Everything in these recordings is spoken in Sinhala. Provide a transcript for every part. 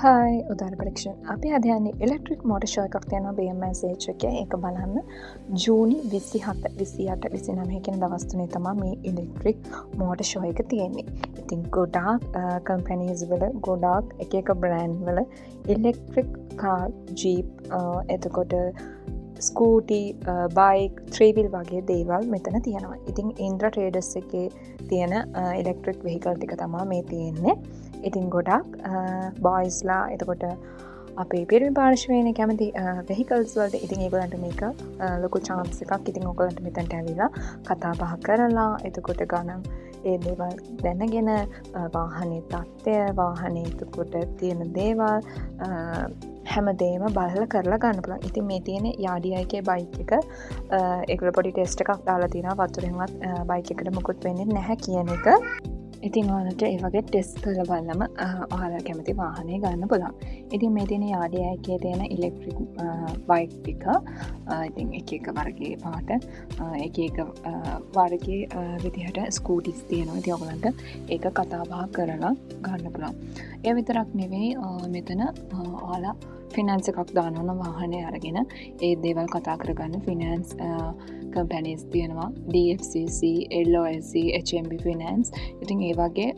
හයි උදාර ප්‍රක්ෂන් අපි අධයන්නේ ඉලෙක්ට්‍රික් මෝට ෂෝ එකක් තියෙනවා BMS එක ඒක බලන්න ජූනි 27 28 29 කියන දවස් තුනේ තමයි මේ ඉලෙක්ට්‍රික් මෝට ෂෝ එක තියෙන්නේ. ඉතින් ගොඩාක් කම්පැනිස් වල ගොඩාක් එක බ්‍රෑන්ඩ් වල ඉලෙක්ට්‍රික් කාර් ජීප් එතකොට ස්කූටි බයික් ත්‍රීවිල් වගේ දේවල් මෙතන තියෙනවා. ඉතින් ඉන්ද්‍ර ට්‍රේඩර්ස් එකේ තියෙන ඉලෙක්ට්‍රික් වෙහිකල් ටික තමයි මේ තියෙන්නේ. ඉතින් ගොඩක් බොයිස්ලා එතකොට අපේ පිරිමි පාර්ශවයන කැමති වෙහිකල්ස් වලට ඉතින් ඒගොලන්ට මේක ලොකු චාන්ස් එකක්. ඉතින් ඔයගොල්ලන්ට මෙතනට ඇවිල්ලා කතා බහ කරලා එතකොට ගණන් ඒ දේවල් දැනගෙන වාහනේ තත්ත්වය වාහනේ එතකොට තියෙන දේවල් හැමදේම බලලා කරලා ගන්න පුළුවන්. ඉතින් මේ තියෙන යාඩියයිකේ බයික් එක ඒගොල්ලෝ පොඩි ටෙස්ට් එකක් දාලා තිනවා වතුරෙන්වත් බයික් එකට මොකුත් වෙන්නේ නැහැ කියන එක. ඉතින් ඔයාලට ඒ වගේ ටෙස්ට් කරලා බලලම ඔයාලා කැමති වාහනේ ගන්න පුළුවන්. ඉතින් මේ තියෙන යාඩියයිකේ තියෙන ඉලෙක්ට්‍රික් බයික් ටික ඉතින් එක වර්ගයේ පාට එක වර්ගයේ විදිහට ස්කූටිස් තියෙනවා. ඉතින් ඔයගලන්ට ඒක කතා බහ කරලා ගන්න පුළුවන්. ඒ විතරක් නෙවෙයි මෙතන ඔයාලා ෆිනන්ස් එකක් දානවන වාහනේ අරගෙන ඒ දේවල් කතා කරගන්න ෆිනන්ස් කම්පැනිස් තියෙනවා DFCC, LOSC, HMB ෆිනන්ස්. ඉතින් ඒ වගේ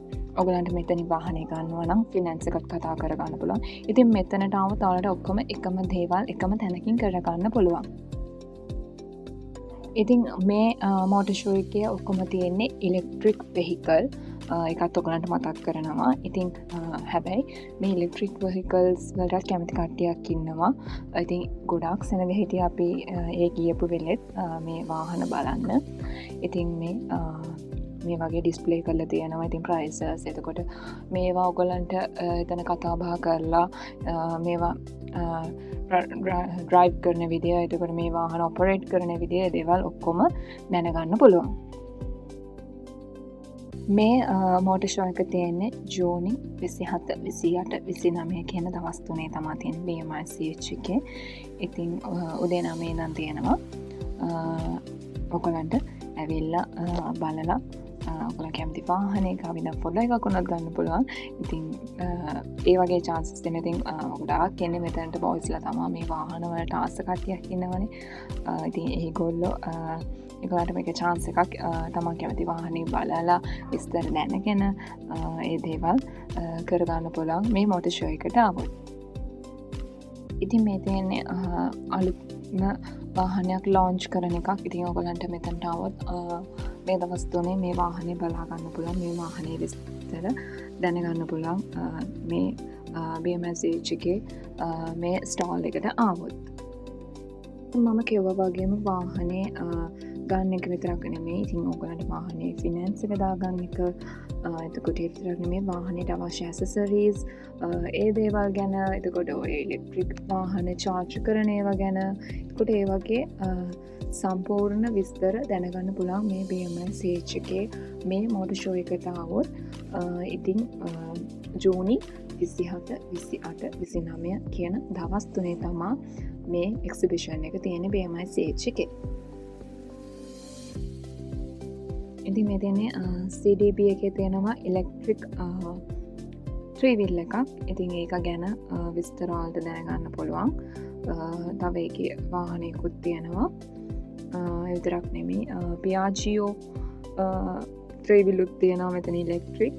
ඔයගලන්ට මෙතන වාහනේ ගන්නවා නම් ෆිනන්ස් එකක් කතා කරගන්න පුළුවන්. ඉතින් මෙතනට ආවොත් ඔයාලට ඔක්කොම එකම දේවල් එකම තැනකින් කරගන්න පුළුවන්. ඉතින් මේ මෝටර් ෂෝ එකේ ඔක්කොම තියෙන්නේ ඉලෙක්ට්‍රික් වෙහිකල් එකත් ඔයගලන්ට මතක් කරනවා. ඉතින් හැබැයි මේ ඉලෙක්ට්‍රික් වෙහිකල්ස් වලට කැමති කට්ටියක් ඉන්නවා. ඉතින් ගොඩාක් සෙනග හිටිය අපි ඒ ගියපු වෙලෙත් මේ වාහන බලන්න. ඉතින් මේ වගේ ඩිස්ප්ලේ කරලා තියෙනවා. ඉතින් ප්‍රයිසස් එතකොට මේවා ඔයගලන්ට එතන කතා බහ කරලා මේවා ඩ්‍රයිව් කරන විදිය එතකොට මේ වාහන ඔපරේට් කරන විදිය දේවල් ඔක්කොම දැනගන්න පුළුවන්. මේ මෝටර් ෂෝ එක තියෙන්නේ ජූනි 27 28 29 කියන දවස් තුනේ තමයි තියෙන්නේ BMICH එකේ. ඉතින් උදේ 9 ඉඳන් තියෙනවා. ඔයගලන්ට ඇවිල්ලා බලලා ඔයගොල්ලෝ කැමති වාහනයක ආවිද ෆොටෝ එකක් උනත් ගන්න පුළුවන්. ඉතින් ඒ වගේ chances දෙන ඉතින් ගොඩාක් එන්නේ මෙතනට බොයිස්ලා තමයි මේ වාහන වලට ආස කට්ටියක් ඉන්නවනේ. ඉතින් ඒගොල්ලෝ ඒගොල්ලන්ට මේක chance එකක් තමන් කැමති වාහනේ බලලා විස්තර දැනගෙන ඒ දේවල් කරගන්න පුළුවන් මේ මෝටර් ෂෝ එකට ආවොත්. ඉතින් මේ තියෙන්නේ අලුත්ම වාහනයක් ලොන්ච් කරන එකක්. ඉතින් ඔයගොල්ලන්ට මෙතනට ආවොත් මේ දවස් තුනේ මේ වාහනේ බලා ගන්න පුළුවන්. මේ වාහනේ විස්තර දැනගන්න පුළුවන් මේ BMS එකේ මේ ස්ටෝල් එකට ආවොත්. මම කිව්වා වගේම වාහනේ ගන්න එක විතරක් නෙමෙයි. ඉතින් ඔයගොල්ලන්ට වාහනේ ෆිනන්ස් එක දාගන්න එක එතකොට ඒ විතරක් නෙමෙයි වාහනේට අවශ්‍ය ඇසසරීස් ඒ දේවල් ගැන එතකොට ඔය ඉලෙක්ට්‍රික් වාහන චාර්ජ් කරන ඒවා ගැන එතකොට ඒ වගේ සම්පූර්ණ විස්තර දැනගන්න පුළුවන් මේ BMS එකේ මේ මෝටර් ෂෝ එකට ආවොත්. ඉතින් ජූනි 27 28 29 කියන දවස් තුනේ තමයි මේ එක්සිබිෂන් එක තියෙන්නේ BMS එකේ. ඉතින් මේ තියෙන්නේ CDB එකේ තියෙනවා ඉලෙක්ට්‍රික් ත්‍රීවිල් එකක්. ඉතින් ඒක ගැන විස්තර වලට දැනගන්න පුළුවන්. තව ඒකේ වාහනයකුත් තියෙනවා. ඒ විතරක් නෙමෙයි පියාජියෝ ත්‍රීවිලුත් තියෙනවා මෙතන ඉලෙක්ට්‍රික්.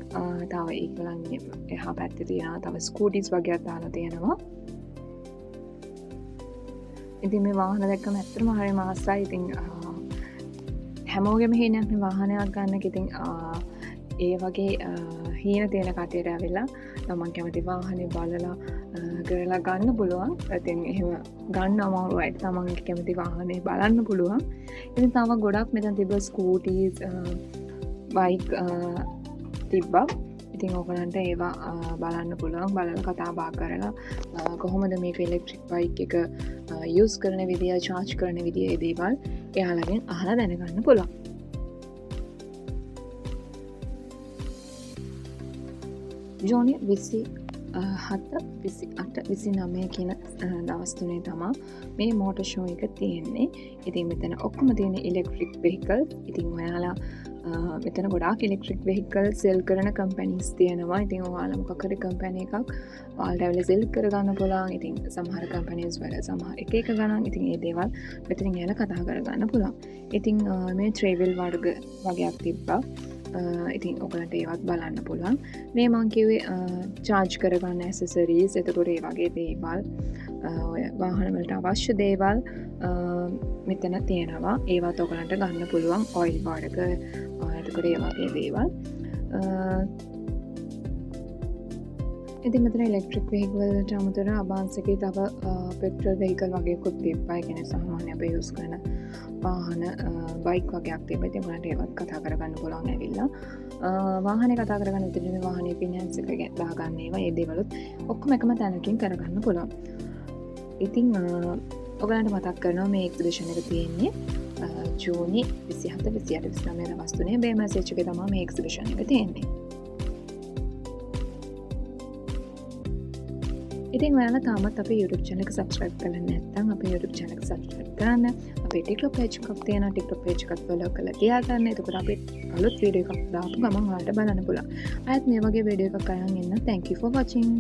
තව ඒගොල්ලන්ගේ එහා පැත්තේ තියෙනවා තව ස්කූටිස් වගේක් දාලා තියෙනවා. ඉතින් මේ වාහන දැක්කම ඇත්තටම හරිම ආසයි. ඉතින් හැමෝගෙම හීනයක් මේ වාහනයක් ගන්න. ඉතින් ඒ වගේ හීන තියෙන කටේට ඇවිල්ලා තමන් කැමති වාහනේ බලලා කරලා ගන්න පුළුවන්. ඉතින් එහෙම ගන්න අමාරුයි. තමන් කැමති වාහනේ බලන්න පුළුවන්. ඉතින් තව ගොඩක් මෙතන තිබ්බ ස්කූටිස් බයික් තිබ්බා. ඉතින් ඔයගලන්ට ඒවා බලන්න පුළුවන්. බලලා කතා බහ කරලා කොහොමද මේක ඉලෙක්ට්‍රික් බයික් එක යූස් කරන විදිය, චාර්ජ් කරන විදිය ඒ දේවල් එයාලගෙන් අහලා දැනගන්න පුළුවන්. ජූනි 27 28 29 කියන දවස් තුනේ තමයි මේ මෝටර් ෂෝ එක තියෙන්නේ. ඉතින් මෙතන ඔක්කොම තියෙන ඉලෙක්ට්‍රික් වෙහිකල්. ඉතින් ඔයාලා මෙතන ගොඩාක් ඉලෙක්ට්‍රික් වෙහිකල් සෙල් කරන කම්පැනිස් තියෙනවා. ඉතින් ඔයාලා මොකක් හරි කම්පැනි එකක් ඔයාලට ඇවිල්ලා සෙල් කරගන්න පුළුවන්. ඉතින් සමහර කම්පැනිස් වල සමහර එක ගණන්. ඉතින් මේ දේවල් මෙතනින් එයාලා කතා කරගන්න පුළුවන්. ඉතින් මේ ට්‍රේවල් වර්ග වගේක් තිබ්බා. ඉතින් ඔයගලන්ට ඒවත් බලන්න පුළුවන්. මේ මං කිව්වේ චාර්ජ් කරගන්න ඇසසරීස්, එතකොට ඒ වගේ දේවල්, ඔය වාහන වලට අවශ්‍ය දේවල් මෙතන තියෙනවා. ඒවත් ඔයගලන්ට ගන්න පුළුවන්. ඔයිල් වර්ග, එතකොට ඒ වගේ දේවල්. ඉතින් මෙතන ඉලෙක්ට්‍රික් වෙහිකල් වලට අමතරව අභාන්සකේ තව පෙට්‍රල් වෙහිකල් වගේකුත් තිබ්බා. ඒ කියන්නේ සාමාන්‍ය අපි යූස් කරන වාහන බයික් වගේක් තිබ්බා. ඉතින් ඔයාලට ඒවත් කතා කරගන්න පුළුවන් ඇවිල්ලා. වාහනේ කතා කරගන්න විදිහට මේ වාහනේ ෆිනෑන්ස් එක දාගන්න ඒවා ඒ දේවලුත් ඔක්කොම එකම තැනකින් කරගන්න පුළුවන්. ඉතින් ඔයගලන්ට මතක් කරනවා මේ එක්සිබිෂන් එක තියෙන්නේ ජූනි 27 28 29 දවස් තුනේ BMS එකේ තමයි මේ එක්සිබිෂන් එක තියෙන්නේ. ඉතින් ඔයාලා තාමත් අපේ YouTube channel එක subscribe කරලා නැත්නම් අපේ YouTube channel එක subscribe කරන්න. අපේ TikTok page එකක් තියෙනවා. TikTok page එකත් follow කරලා තියාගන්න. එතකොට අපි අලුත් වීඩියෝ එකක් දාපු ගමන් ඔයාලට බලන්න පුළුවන්. ආයෙත් මේ වගේ වීඩියෝ එකක් අරන් එන්න. Thank you for watching.